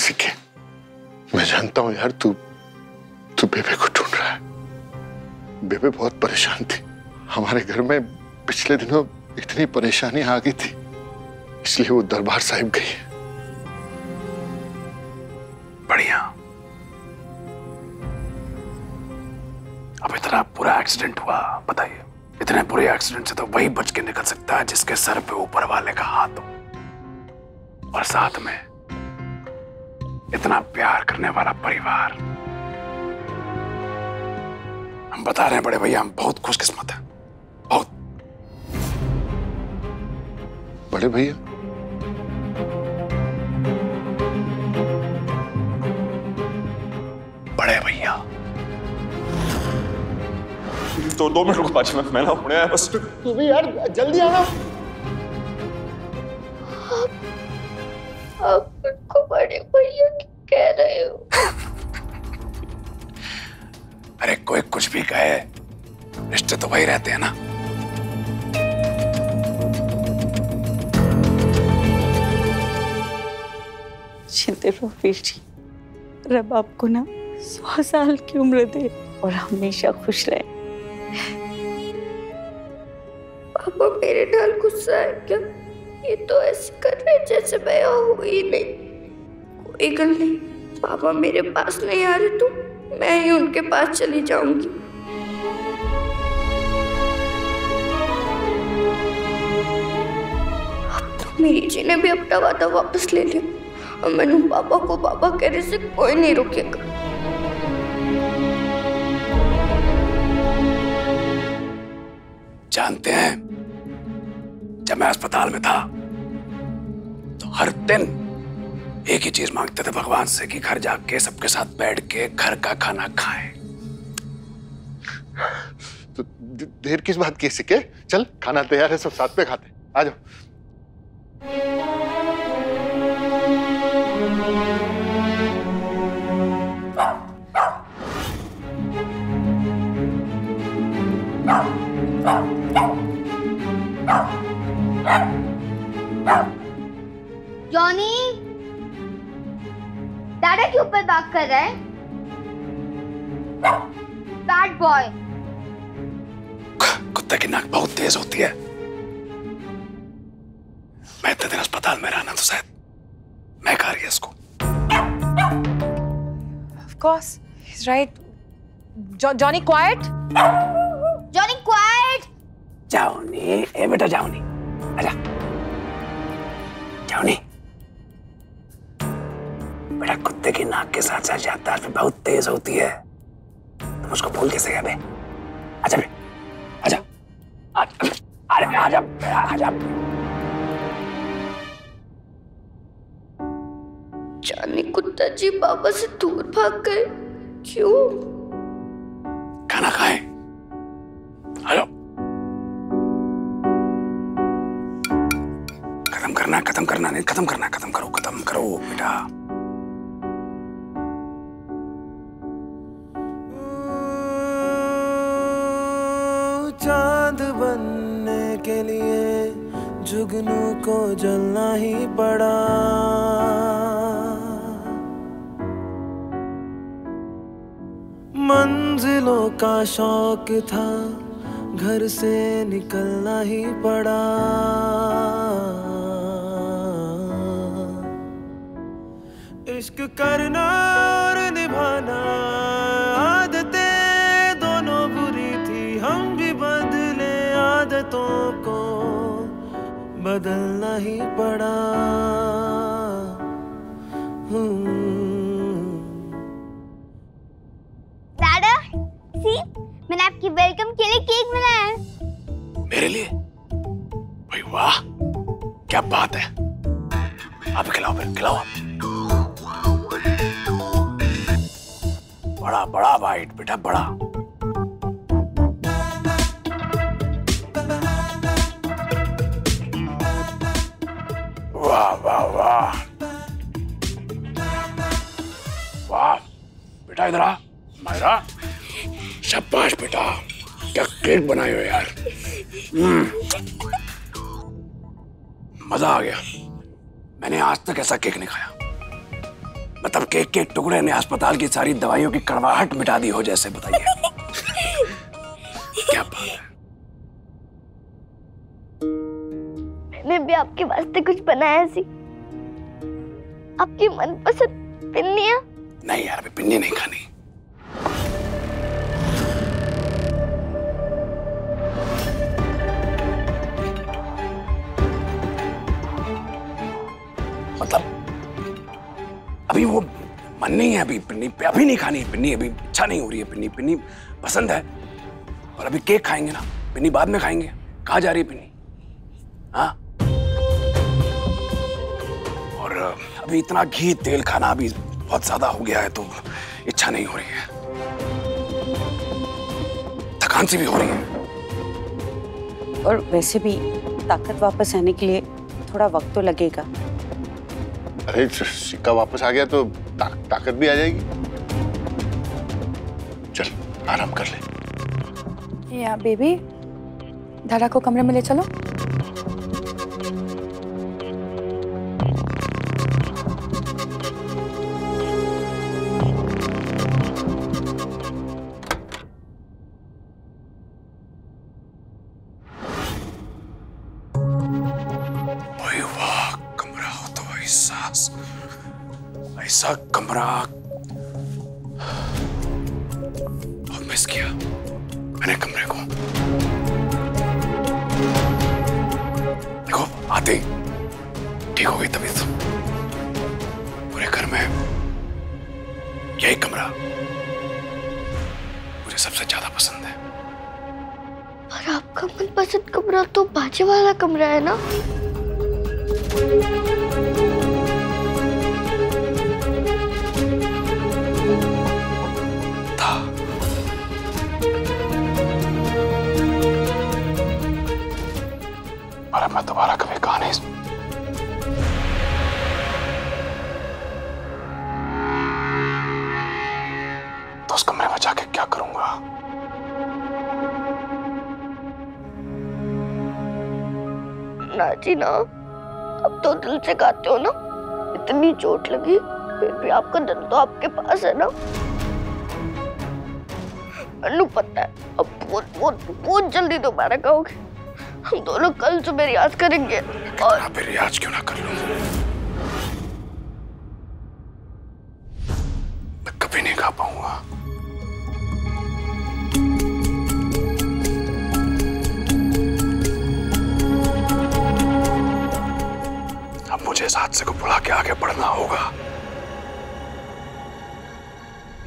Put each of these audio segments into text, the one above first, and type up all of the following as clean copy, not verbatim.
सीखे। मैं जानता हूं यार, तू बेबे को ढूंढ रहा है। बेबे बहुत परेशान थी। हमारे घर में पिछले दिनों इतनी परेशानी आ गई थी, इसलिए वो दरबार साहिब गई है। बढ़िया। अब इतना बुरा एक्सीडेंट हुआ, बताइए, इतने बुरे एक्सीडेंट से तो वही बच के निकल सकता है जिसके सर पे ऊपर वाले का हाथ हो, और साथ में इतना प्यार करने वाला परिवार। हम बता रहे हैं बड़े भैया, हम बहुत खुशकिस्मत हैं, बहुत। बड़े भैया? बड़े भैया तो 2 मिनट रुको पाजी, मैं ना होने आया बस। तू भी यार जल्दी आना। आप को बड़े भैया कह रहे हो? अरे कोई कुछ भी कहे, रिश्ते तो वही रहते हैं ना। जिंदे रहो वीर जी, रब आपको ना 100 साल की उम्र दे और हमेशा खुश रहे। पापा मेरे नाल गुस्सा है क्या? ये तो ऐसे कर रहे जैसे मैं हुई नहीं। कोई गल नहीं, पापा मेरे पास नहीं आ रहे तो मैं ही उनके पास चली जाऊंगी। अब तो मेरी जी ने भी अपना वादा वापस ले लिया और मैंने पापा को पापा कहने से कोई नहीं रोकेगा। जानते हैं, जब मैं अस्पताल में था तो हर दिन एक ही चीज मांगते थे भगवान से कि घर जाके सबके साथ बैठ के घर का खाना खाएं। तो देर किस बात की सीखे? चल, खाना तैयार है, सब साथ में खाते। आ जाओ। जॉनी, दादा के ऊपर बात कर रहा है। Bad boy. कुत्ते की नाक बहुत तेज होती है। मैं इतने दिन अस्पताल में रहना तो शायद मैं खा रही है इसको। Of course, he's right. Johnny, quiet. Johnny quiet. Johnny, ए बेटा जाओनी, आजा। जाओनी, बेटा कुत्ते की नाक के साथ साथ याददाश्त भी बहुत तेज होती है। तुम उसको भूल कैसे गए बे? आजा बे, आजा, आजा, आजा, आजा। जानी कुत्ता जी पापा से दूर भाग गए, क्यों? खाना खाएं। हेलो, खत्म करना नहीं, खत्म करना, खत्म करो बेटा। चांद बनने के लिए जुगनू को जलना ही पड़ा। मंजिलों का शौक था, घर से निकलना ही पड़ा। इश्क करना और निभाना आदतें दोनों बुरी थी, हम भी बदले आदतों को बदलना ही पड़ा। दादा, सी, मैंने आपकी वेलकम के लिए केक बनाया है। मेरे लिए? भाई वाह, क्या बात है। आप खिलाओ, फिर खिलाओ आप। बड़ा बड़ा बाइट बेटा, बड़ा। वाह वाह वाह वाह बेटा, इधर आ। मायरा, शाबाश बेटा, क्या केक बनाए हो यार। मजा आ गया। मैंने आज तक ऐसा केक नहीं खाया। मतलब केक के टुकड़े ने अस्पताल की सारी दवाइयों की कड़वाहट मिटा दी हो जैसे, बताइए। क्या बात है? मैंने भी आपके वास्ते कुछ बनाया सी, आपकी मनपसंद पिन्नियाँ। नहीं यार, अभी पिन्नी नहीं खानी। मतलब अभी वो मन नहीं है, अभी पिन्नी अभी नहीं खानी है, पिन्नी अभी इच्छा नहीं हो रही है, पिन्नी पिन्नी पसंद है। और अभी केक खाएंगे ना, पिन्नी बाद में खाएंगे। कहाँ जा रही है पिन्नी? हाँ, और अभी इतना घी तेल खाना अभी बहुत ज्यादा हो गया है, तो इच्छा नहीं हो रही है, थकान सी भी हो रही है। और वैसे भी ताकत वापस आने के लिए थोड़ा वक्त तो लगेगा। अरे सिक्का वापस आ गया तो ताकत भी आ जाएगी। चल आराम कर ले। या बेबी, दादा को कमरे में ले चलो। भाई वाह, कमरा हो तो ऐसा कमरा बहुत मिस किया मैंने कमरे को। देखो आते ही ठीक हो गई तबीयत। पूरे घर में यही कमरा मुझे सबसे ज्यादा पसंद है। पर आपका मनपसंद कमरा तो बाजू वाला कमरा है ना? था। पर अब मैं दोबारा कभी कहा नहीं। तो उस कमरे में जाके क्या करूंगा? ना जी ना, अब तो दिल से गाते हो ना। इतनी चोट लगी फिर भी आपका दिल तो आपके पास है ना। अनु पता है, अब बहुत जल्दी दोबारा गाओगे। हम दोनों कल सुबह रियाज करेंगे। और फिर रियाज क्यों ना कर लूं? मैं कभी नहीं गा पाऊंगा। अब मुझे इस हादसे को भुला के आगे बढ़ना होगा।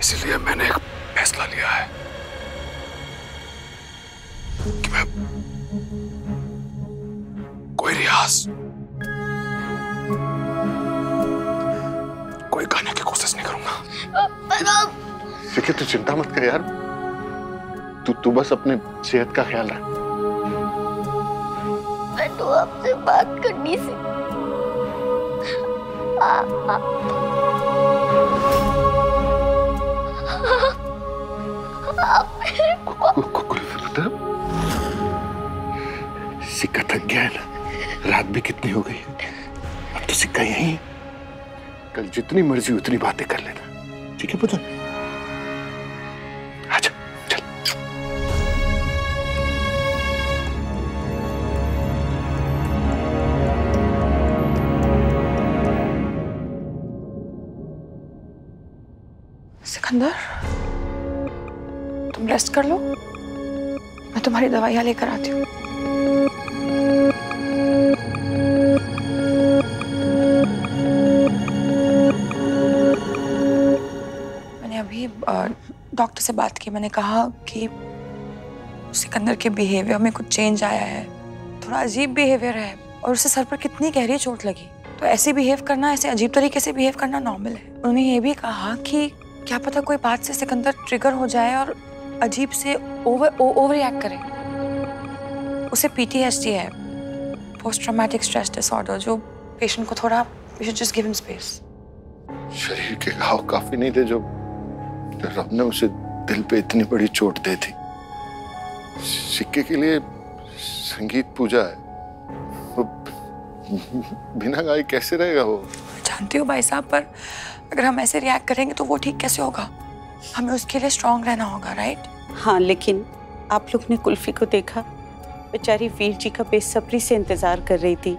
इसीलिए मैंने एक फैसला लिया है कि मैं कोई रियाज, कोई गाने की कोशिश नहीं करूंगा। सिक्के तू चिंता मत कर यार, तू बस अपने सेहत का ख्याल रख। मैं तो आपसे बात करनी सी। सिक्का थक गया है ना, रात भी कितनी हो गई है। अब तो सिक्का यहीं है, कल जितनी मर्जी उतनी बातें कर लेना, ठीक है पुत्र? आजा चल। सिकंदर, तुम रेस्ट कर लो, मैं तुम्हारी दवाइयाँ लेकर आती हूँ। मैंने अभी डॉक्टर से बात की। मैंने कहा कि सिकंदर के बिहेवियर में कुछ चेंज आया है, थोड़ा अजीब बिहेवियर है, और उसे सर पर कितनी गहरी चोट लगी। तो ऐसे बिहेव करना, ऐसे अजीब तरीके से बिहेव करना नॉर्मल है। उन्होंने ये भी कहा कि क्या पता कोई बात से सिकंदर ट्रिगर हो जाए और अजीब से ओवर रिएक्ट करे। उसे PTSD है, पोस्ट ट्रॉमेटिक स्ट्रेस डिसऑर्डर, जो पेशेंट को थोड़ा, we should just give him space. शरीर के घाव काफी नहीं थे जो रब ने उसे दिल पे इतनी बड़ी चोट दे थी। सिक्के के लिए संगीत पूजा है, वो बिना गाए कैसे रहेगा वो? जानती हो भाई साहब, पर अगर हम ऐसे रिएक्ट करेंगे तो वो ठीक कैसे होगा? हमें उसके लिए स्ट्रांग रहना होगा, राइट? हाँ, लेकिन आप लोग ने कुल्फी को देखा? बेचारी वीर जी का बेसब्री से इंतजार कर रही थी,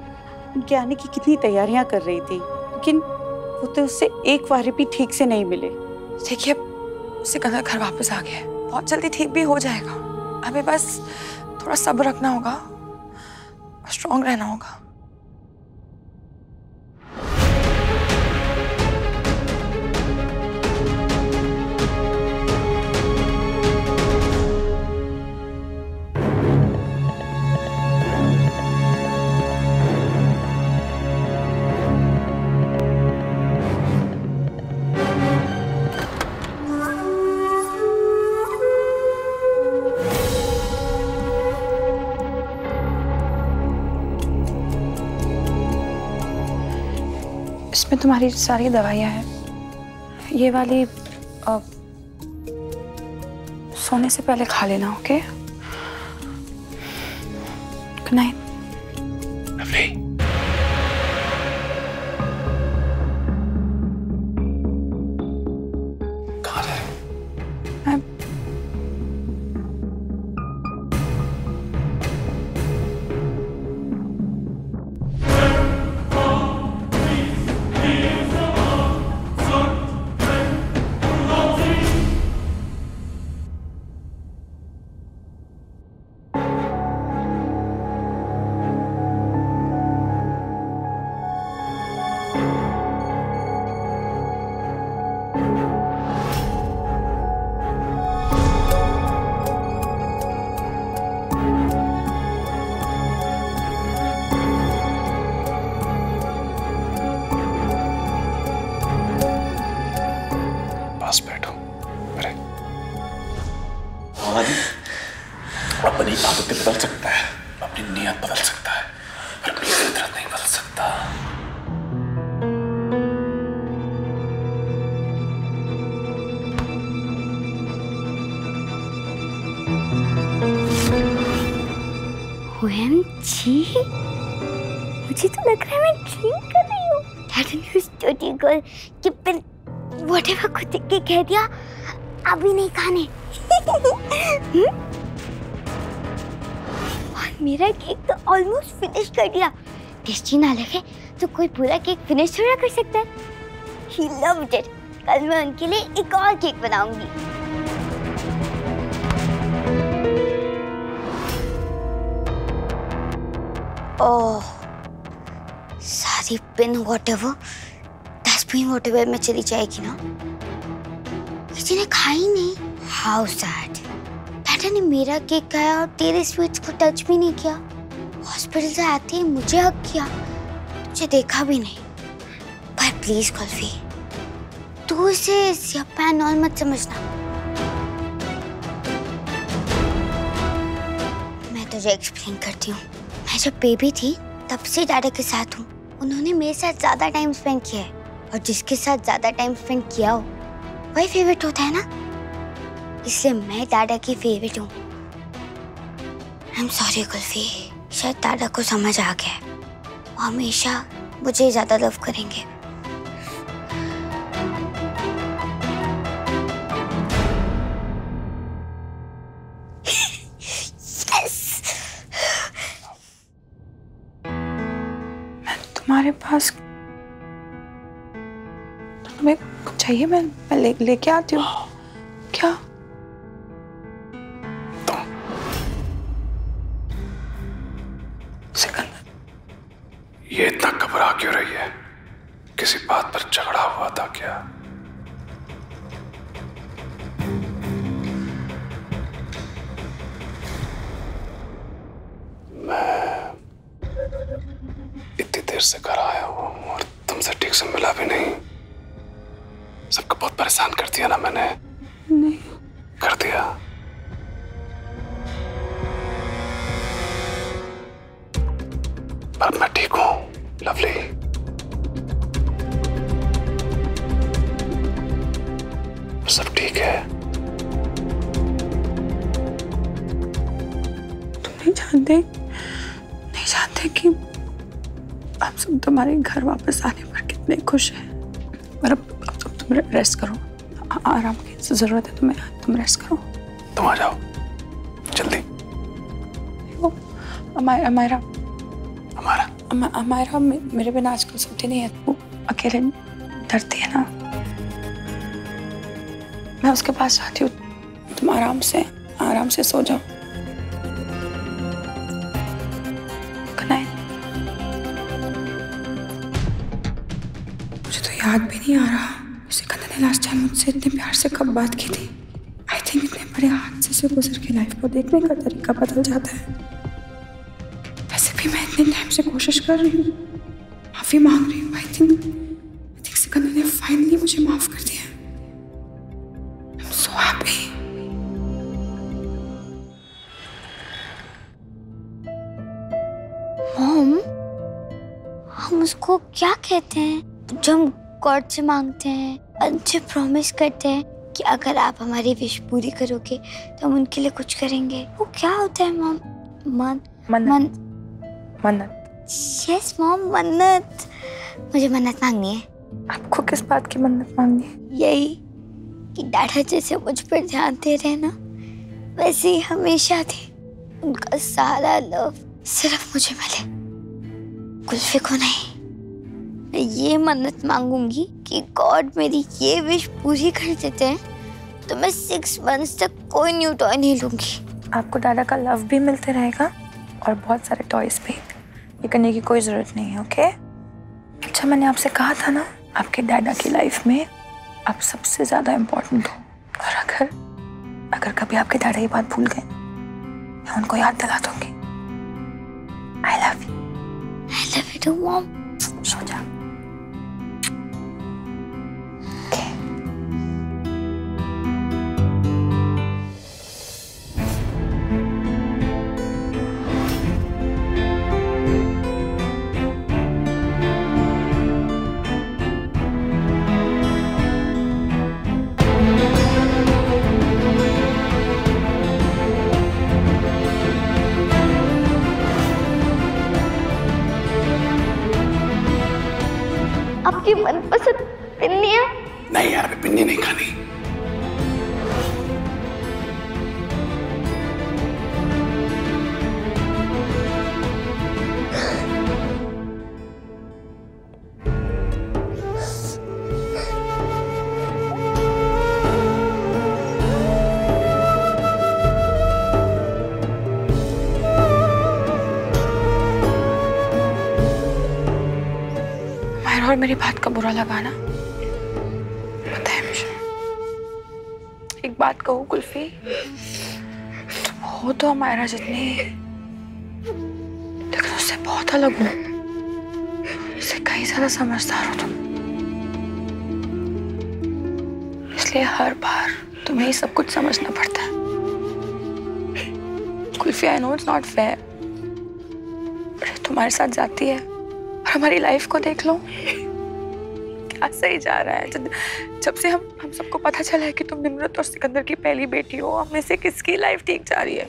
उनके आने की कितनी तैयारियां कर रही थी, लेकिन वो तो उससे एक बार भी ठीक से नहीं मिले। देखिए, सिकंदर घर वापस आ गया है, बहुत जल्दी ठीक भी हो जाएगा। हमें बस थोड़ा सब्र रखना होगा और स्ट्रांग रहना होगा। इसमें तुम्हारी सारी दवाइयाँ हैं। ये वाली सोने से पहले खा लेना, ओके? Good night. लवली, कहाँ जा रही हो? पास बैठो मेरे। अपनी आदतें बदल सकता है, अपनी नीयत बदल सकता है, पर अपनी फितरत नहीं बदल सकता। OMG, मुझे तो लग रहा है मैं ड्रीम कर रही हूँ। That new dirty girl कि फिर whatever खुद देख के कह दिया अभी नहीं खाने। और मेरा केक तो ऑलमोस्ट फिनिश कर दिया। टेस्टी ना लगे तो कोई पूरा केक फिनिश थोड़ा कर सकता है। He loved it. कल मैं उनके लिए एक और केक बनाऊंगी। ओह, सारी पिन whatever डस्टबिन whatever में चली जाएगी ना। किसी ने खाई नहीं। How sad. बेटा ने मेरा केक खाया और तेरे स्वीट्स को टच भी नहीं किया। हॉस्पिटल से आते ही मुझे हक किया, तुझे देखा भी नहीं। पर प्लीज कुल्फी, तू इसे सियापा नॉल मत समझना। मैं तुझे एक्सप्लेन करती हूँ। मैं जब बेबी थी तब से डैडा के साथ हूँ। उन्होंने मेरे साथ ज्यादा टाइम स्पेंड किया है और जिसके साथ ज्यादा टाइम स्पेंड किया हो वही फेवरेट होता है ना। इसलिए मैं डैडा की फेवरेट हूँ। आई एम सॉरी कुल्फी, शायद डैडा को समझ आ गया है। वो हमेशा मुझे ज्यादा लव करेंगे। तुम्हारे पास तुम्हें कुछ चाहिए? मैं लेके आती हूँ। क्या? सिकंदर, ये इतना घबरा क्यों रही है? किसी बात पर झगड़ा हुआ था क्या? इतनी देर से घर आया हूँ और तुमसे ठीक से मिला भी नहीं। सबको बहुत परेशान कर दिया ना मैंने? नहीं कर दिया। पर मैं ठीक हूँ लवली। सब ठीक है। तुम नहीं जानते कि सब तुम्हारे घर वापस आने पर कितने खुश हैं। पर अब तुम रेस्ट करो, आराम की जरूरत है तुम्हें, तुम रेस्ट करो। तुम आ जाओ जल्दी। अमायरा हमारा मेरे बिना आजकल सोती नहीं है, वो अकेले डरती है ना। मैं उसके पास जाती हूँ, तुम आराम से सो जाओ। Good night. मुझे तो याद भी नहीं आ रहा सिकंदर ने लास्ट टाइम मुझसे इतने प्यार से कब बात की थी। आई थिंक इतने बड़े हादसे से गुजर के लाइफ को देखने का तरीका बदल जाता है। वैसे भी मैं इतने टाइम से कोशिश कर रही हूँ, माफी मांग रही हूँ। आई थिंक सिकंदर ने फाइनली मुझे माफ कर दिया। I am so happy. Mom, हम उसको क्या कहते हैं जब हम गॉड से मांगते हैं, अच्छे प्रॉमिस करते हैं कि अगर आप हमारी विश पूरी करोगे तो हम उनके लिए कुछ करेंगे? वो क्या होता है मॉम? मन्नत। यस मॉम, मन्नत। मुझे मन्नत मांगनी है। आपको किस बात की मन्नत मांगनी है? यही कि डैडा जैसे मुझ पर ध्यान दे रहे ना, वैसे ही हमेशा थे। उनका सारा लव सिर्फ मुझे मिले, कुल्फी को नहीं। मैं ये मन्नत मांगूंगी कि गॉड मेरी ये विश पूरी कर देते हैं तो मैं 6 मंथ्स तक कोई न्यू टॉय नहीं लूंगी। आपको दादा का लव भी मिलते रहेगा और बहुत सारे टॉयज भी। ये करने की कोई जरूरत नहीं है, ओके? अच्छा, मैंने आपसे कहा था ना, आपके डैडा की लाइफ में आप सबसे ज्यादा इम्पोर्टेंट हो। और अगर कभी आपके डैडा ये बात भूल गए, मैं उनको याद दिला दूंगी। I love you too mom. सो जा। आपकी मनपसंद पिन्नी है? नहीं यार, अभी पिन्नी नहीं खानी। और मेरी बात का बुरा लगा ना, पता है मुझे। एक बात कहूँ कुल्फी, तुम हो तो अमायरा जितनी, लेकिन उससे बहुत अलग हो। उससे कहीं ज्यादा समझदार हो तुम, इसलिए हर बार तुम्हें ही सब कुछ समझना पड़ता है। Kulfi, I know it's not fair, पर तुम्हारे साथ जाती है और हमारी लाइफ को देख लो, क्या सही जा रहा है। जब से हम सबको पता चला है कि तुम निम्रत और सिकंदर की पहली बेटी हो, हम में से किसकी लाइफ ठीक जा रही है?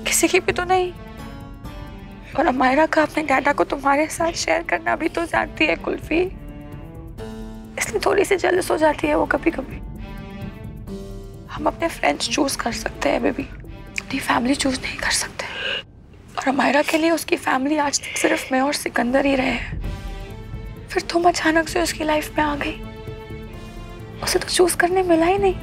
किसी की भी तो नहीं। और अमायरा का अपने डैडा को तुम्हारे साथ शेयर करना भी तो जानती है कुल्फी, इसलिए थोड़ी सी जेलस हो जाती है वो कभी कभी। हम अपने फ्रेंड्स चूज कर सकते हैं बेबी, अपनी फैमिली चूज नहीं कर सकते। और अमायरा के लिए उसकी फैमिली आज तक सिर्फ मैं और सिकंदर ही रहे हैं। फिर तुम अचानक से उसकी लाइफ में आ गई, उसे तो चूज करने मिला ही नहीं।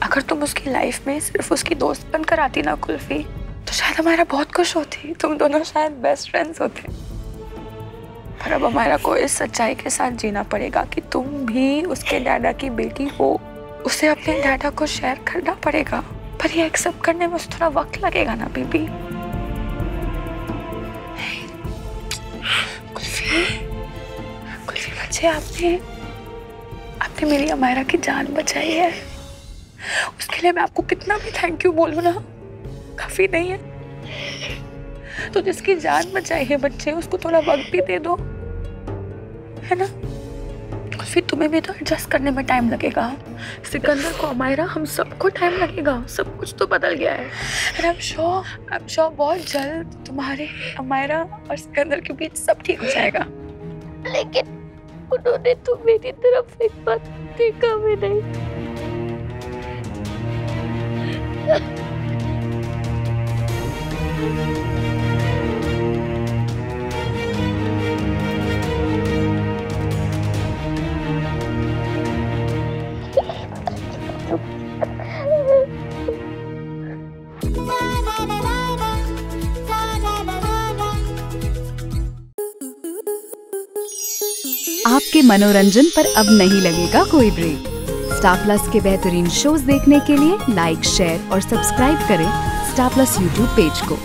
अगर तुम उसकी लाइफ में सिर्फ उसकी दोस्त बनकर आती ना कुल्फी, तो शायद अमायरा बहुत खुश होती, तुम दोनों शायद बेस्ट फ्रेंड्स होते। पर अब अमायरा को इस सच्चाई के साथ जीना पड़ेगा कि तुम भी उसके डैडा की बेटी हो। उसे अपने डैडा को शेयर करना पड़ेगा, पर ये एक्सेप्ट करने में उसे थोड़ा वक्त लगेगा ना बेबी। कुल्फी बच्चे, आपने मेरी अमायरा की जान बचाई है। उसके लिए मैं आपको कितना भी थैंक यू बोलूं ना, काफी नहीं है। तो जिसकी जान बचाई है बच्चे, उसको थोड़ा वक्त भी दे दो, है ना? कुल्फी तुम्हें भी तो एडजस्ट करने में टाइम लगेगा। सिकंदर को, अमायरा, हम सबको टाइम लगेगा। सब कुछ तो बदल गया है। And I'm sure बहुत जल्द तुम्हारे, अमायरा और सिकंदर के बीच सब ठीक हो जाएगा। लेकिन उन्होंने तो मेरी तरफ एक बार देखा भी नहीं। आपके मनोरंजन पर अब नहीं लगेगा कोई ब्रेक। स्टार प्लस के बेहतरीन शोज देखने के लिए लाइक, शेयर और सब्सक्राइब करें स्टार प्लस यूट्यूब पेज को।